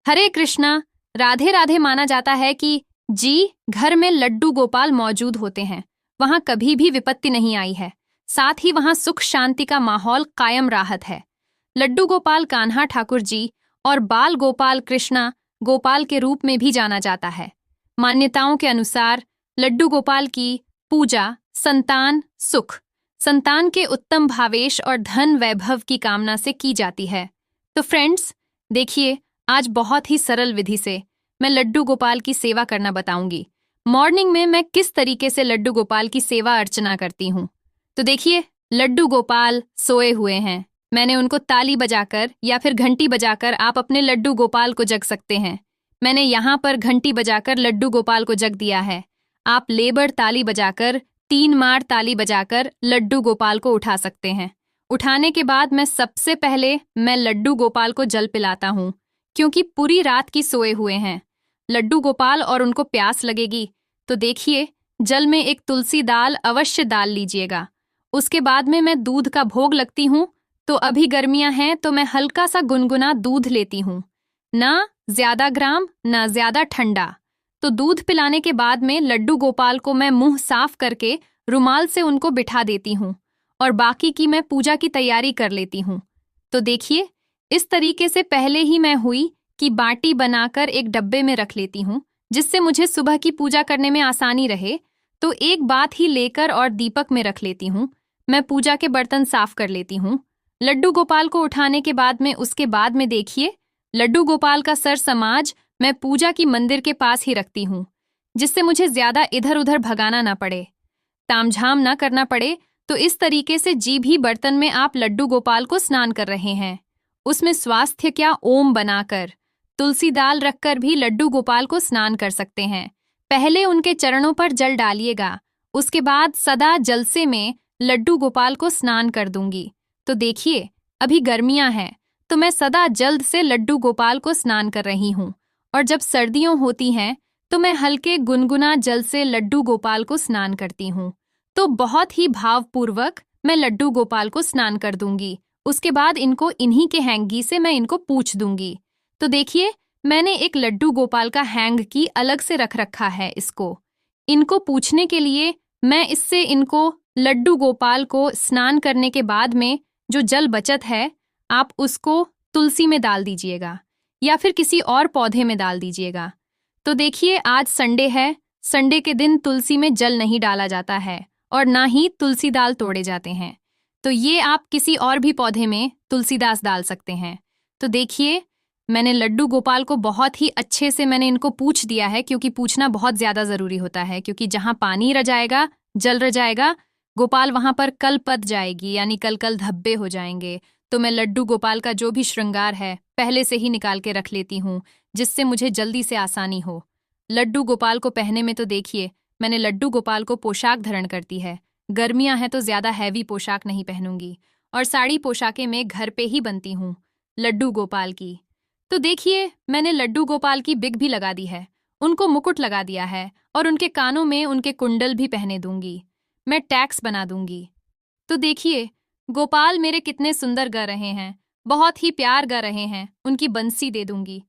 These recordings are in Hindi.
हरे कृष्णा। राधे राधे। माना जाता है कि घर में लड्डू गोपाल मौजूद होते हैं। वहां कभी भी विपत्ति नहीं आई है। साथ ही वहां सुख शांति का माहौल कायम राहत है। लड्डू गोपाल कान्हा ठाकुर जी और बाल गोपाल कृष्णा गोपाल के रूप में भी जाना जाता है। मान्यताओं के अनुसार लड्डू गोपाल की पूजा संतान के उत्तम भावेश और धन वैभव की कामना से की जाती है। तो फ्रेंड्स, देखिए, आज बहुत ही सरल विधि से मैं लड्डू गोपाल की सेवा करना बताऊंगी। मॉर्निंग में मैं किस तरीके से लड्डू गोपाल की सेवा अर्चना करती हूँ। तो देखिए, लड्डू गोपाल सोए हुए हैं। मैंने उनको ताली बजाकर या फिर घंटी बजाकर आप अपने लड्डू गोपाल को जग सकते हैं। मैंने यहाँ पर घंटी बजाकर लड्डू गोपाल को जग दिया है। आप लेबर ताली बजाकर 3 मार ताली बजाकर लड्डू गोपाल को उठा सकते हैं। उठाने के बाद सबसे पहले मैं लड्डू गोपाल को जल पिलाता हूँ, क्योंकि पूरी रात की सोए हुए हैं लड्डू गोपाल और उनको प्यास लगेगी। तो देखिए, जल में एक तुलसी दाल अवश्य डाल लीजिएगा। उसके बाद में मैं दूध का भोग लगती हूँ। तो अभी गर्मियां हैं तो मैं हल्का सा गुनगुना दूध लेती हूँ, ना ज्यादा ग्राम ना ज्यादा ठंडा। तो दूध पिलाने के बाद में लड्डू गोपाल को मैं मुंह साफ करके रुमाल से उनको बिठा देती हूँ और बाकी की मैं पूजा की तैयारी कर लेती हूँ। तो देखिए, इस तरीके से पहले ही मैं हुई कि बाटी बनाकर एक डब्बे में रख लेती हूँ, जिससे मुझे सुबह की पूजा करने में आसानी रहे। तो एक बात ही लेकर और दीपक में रख लेती हूँ। मैं पूजा के बर्तन साफ कर लेती हूँ। लड्डू गोपाल को उठाने के बाद में उसके बाद में देखिए, लड्डू गोपाल का सर समाज मैं पूजा की मंदिर के पास ही रखती हूँ, जिससे मुझे ज्यादा इधर उधर भगाना ना पड़े, तामझाम ना करना पड़े। तो इस तरीके से भी बर्तन में आप लड्डू गोपाल को स्नान कर रहे हैं, उसमें स्वास्थ्य क्या ओम बनाकर तुलसी दाल रखकर भी लड्डू गोपाल को स्नान कर सकते हैं। पहले उनके चरणों पर जल डालिएगा, उसके बाद सदा जल से में लड्डू गोपाल को स्नान कर दूंगी। तो देखिए, अभी गर्मियां हैं तो मैं सदा जल्द से लड्डू गोपाल को स्नान कर रही हूँ, और जब सर्दियों होती हैं तो मैं हल्के गुनगुना जल से लड्डू गोपाल को स्नान करती हूँ। तो बहुत ही भावपूर्वक मैं लड्डू गोपाल को स्नान कर दूंगी। उसके बाद इनको इन्हीं के हैंगी से मैं इनको पूछ दूंगी। तो देखिए, मैंने एक लड्डू गोपाल का हैंग की अलग से रख रखा है। इनको पूछने के लिए मैं इससे इनको लड्डू गोपाल को स्नान करने के बाद में जो जल बचत है, आप उसको तुलसी में डाल दीजिएगा या फिर किसी और पौधे में डाल दीजिएगा। तो देखिए, आज संडे है। संडे के दिन तुलसी में जल नहीं डाला जाता है और ना ही तुलसी दाल तोड़े जाते हैं। तो ये आप किसी और भी पौधे में तुलसीदास डाल सकते हैं। तो देखिए, मैंने लड्डू गोपाल को बहुत ही अच्छे से मैंने इनको पूछ दिया है, क्योंकि पूछना बहुत ज्यादा जरूरी होता है, क्योंकि जहां पानी रह जाएगा, जल रह जाएगा, गोपाल वहां पर कल पत जाएगी, यानी कल कल धब्बे हो जाएंगे। तो मैं लड्डू गोपाल का जो भी श्रृंगार है पहले से ही निकाल के रख लेती हूँ, जिससे मुझे जल्दी से आसानी हो। लड्डू गोपाल को पहने में तो देखिए, मैंने लड्डू गोपाल को पोशाक धारण करती है। गर्मियां हैं तो ज्यादा हैवी पोशाक नहीं पहनूंगी, और साड़ी पोशाकें मैं घर पे ही बनती हूँ लड्डू गोपाल की। तो देखिए, मैंने लड्डू गोपाल की बिग भी लगा दी है, उनको मुकुट लगा दिया है, और उनके कानों में उनके कुंडल भी पहने दूंगी। मैं टैक्स बना दूंगी। तो देखिए, गोपाल मेरे कितने सुंदर गा रहे हैं, बहुत ही प्यार गा रहे हैं। उनकी बंसी दे दूंगी।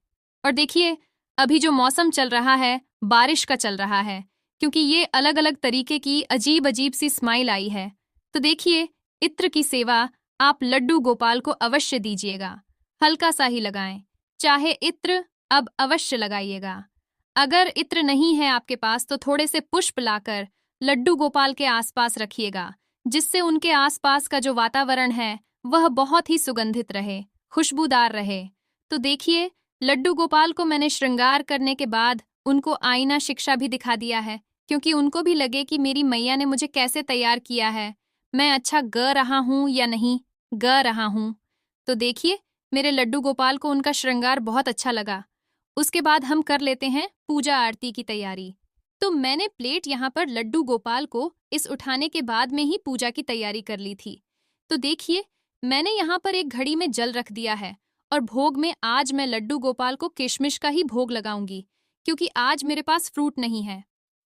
और देखिए, अभी जो मौसम चल रहा है, बारिश का चल रहा है, क्योंकि ये अलग अलग तरीके की अजीब अजीब सी स्माइल आई है। तो देखिए, इत्र की सेवा आप लड्डू गोपाल को अवश्य दीजिएगा। हल्का सा ही लगाएं, चाहे इत्र अब अवश्य लगाइएगा। अगर इत्र नहीं है आपके पास तो थोड़े से पुष्प लाकर लड्डू गोपाल के आसपास रखिएगा, जिससे उनके आसपास का जो वातावरण है वह बहुत ही सुगंधित रहे, खुशबूदार रहे। तो देखिए, लड्डू गोपाल को मैंने श्रृंगार करने के बाद उनको आईना शिक्षा भी दिखा दिया है, क्योंकि उनको भी लगे कि मेरी मैया ने मुझे कैसे तैयार किया है, मैं अच्छा ग रहा हूँ या नहीं ग रहा हूँ। तो देखिए, मेरे लड्डू गोपाल को उनका श्रृंगार बहुत अच्छा लगा। उसके बाद हम कर लेते हैं पूजा आरती की तैयारी। तो मैंने प्लेट यहाँ पर लड्डू गोपाल को इस उठाने के बाद में ही पूजा की तैयारी कर ली थी। तो देखिए, मैंने यहाँ पर एक घड़ी में जल रख दिया है, और भोग में आज मैं लड्डू गोपाल को किशमिश का ही भोग लगाऊंगी, क्योंकि आज मेरे पास फ्रूट नहीं है।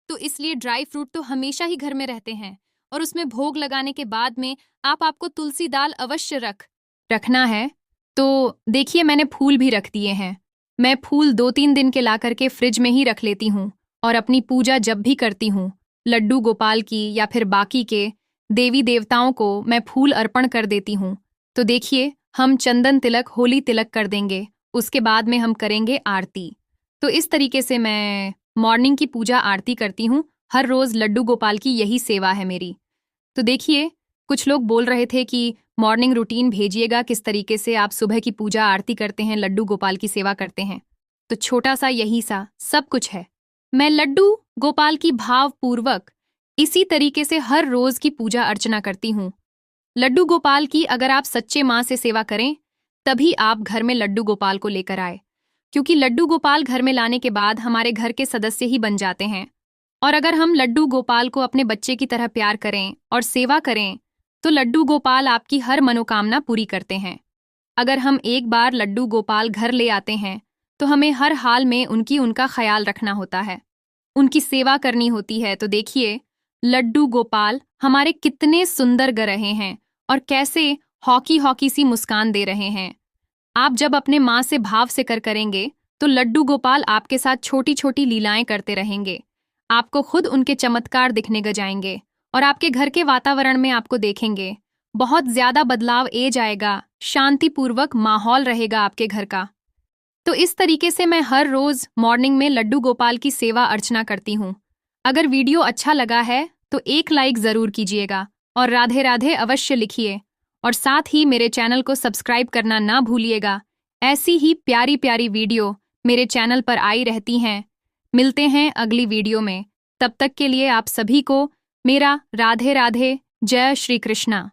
तो इसलिए ड्राई फ्रूट तो हमेशा ही घर में रहते हैं, और उसमें भोग लगाने के बाद में आपको तुलसी दाल अवश्य रखना है। तो देखिए, मैंने फूल भी रख दिए हैं। मैं फूल 2-3 दिन के ला करके फ्रिज में ही रख लेती हूँ और अपनी पूजा जब भी करती हूँ, लड्डू गोपाल की या फिर बाकी के देवी देवताओं को मैं फूल अर्पण कर देती हूँ। तो देखिए, हम चंदन तिलक, होली तिलक कर देंगे, उसके बाद में हम करेंगे आरती। तो इस तरीके से मैं मॉर्निंग की पूजा आरती करती हूँ। हर रोज लड्डू गोपाल की यही सेवा है मेरी। तो देखिए, कुछ लोग बोल रहे थे कि मॉर्निंग रूटीन भेजिएगा, किस तरीके से आप सुबह की पूजा आरती करते हैं, लड्डू गोपाल की सेवा करते हैं। तो छोटा सा यही सा सब कुछ है। मैं लड्डू गोपाल की भाव पूर्वक इसी तरीके से हर रोज की पूजा अर्चना करती हूँ। लड्डू गोपाल की अगर आप सच्चे माँ से सेवा करें, तभी आप घर में लड्डू गोपाल को लेकर आए, क्योंकि लड्डू गोपाल घर में लाने के बाद हमारे घर के सदस्य ही बन जाते हैं। और अगर हम लड्डू गोपाल को अपने बच्चे की तरह प्यार करें और सेवा करें, तो लड्डू गोपाल आपकी हर मनोकामना पूरी करते हैं। अगर हम एक बार लड्डू गोपाल घर ले आते हैं, तो हमें हर हाल में उनका ख्याल रखना होता है, उनकी सेवा करनी होती है। तो देखिए, लड्डू गोपाल हमारे कितने सुंदर ग रहे हैं और कैसे हॉकी हॉकी सी मुस्कान दे रहे हैं। आप जब अपने माँ से भाव से करेंगे, तो लड्डू गोपाल आपके साथ छोटी छोटी लीलाएं करते रहेंगे। आपको खुद उनके चमत्कार दिखने ग जाएंगे और आपके घर के वातावरण में आपको देखेंगे बहुत ज्यादा बदलाव ए जाएगा, शांतिपूर्वक माहौल रहेगा आपके घर का। तो इस तरीके से मैं हर रोज मॉर्निंग में लड्डू गोपाल की सेवा अर्चना करती हूँ। अगर वीडियो अच्छा लगा है तो एक लाइक जरूर कीजिएगा और राधे राधे अवश्य लिखिए, और साथ ही मेरे चैनल को सब्सक्राइब करना ना भूलिएगा। ऐसी ही प्यारी प्यारी वीडियो मेरे चैनल पर आई रहती हैं। मिलते हैं अगली वीडियो में, तब तक के लिए आप सभी को मेरा राधे राधे, जय श्री कृष्णा।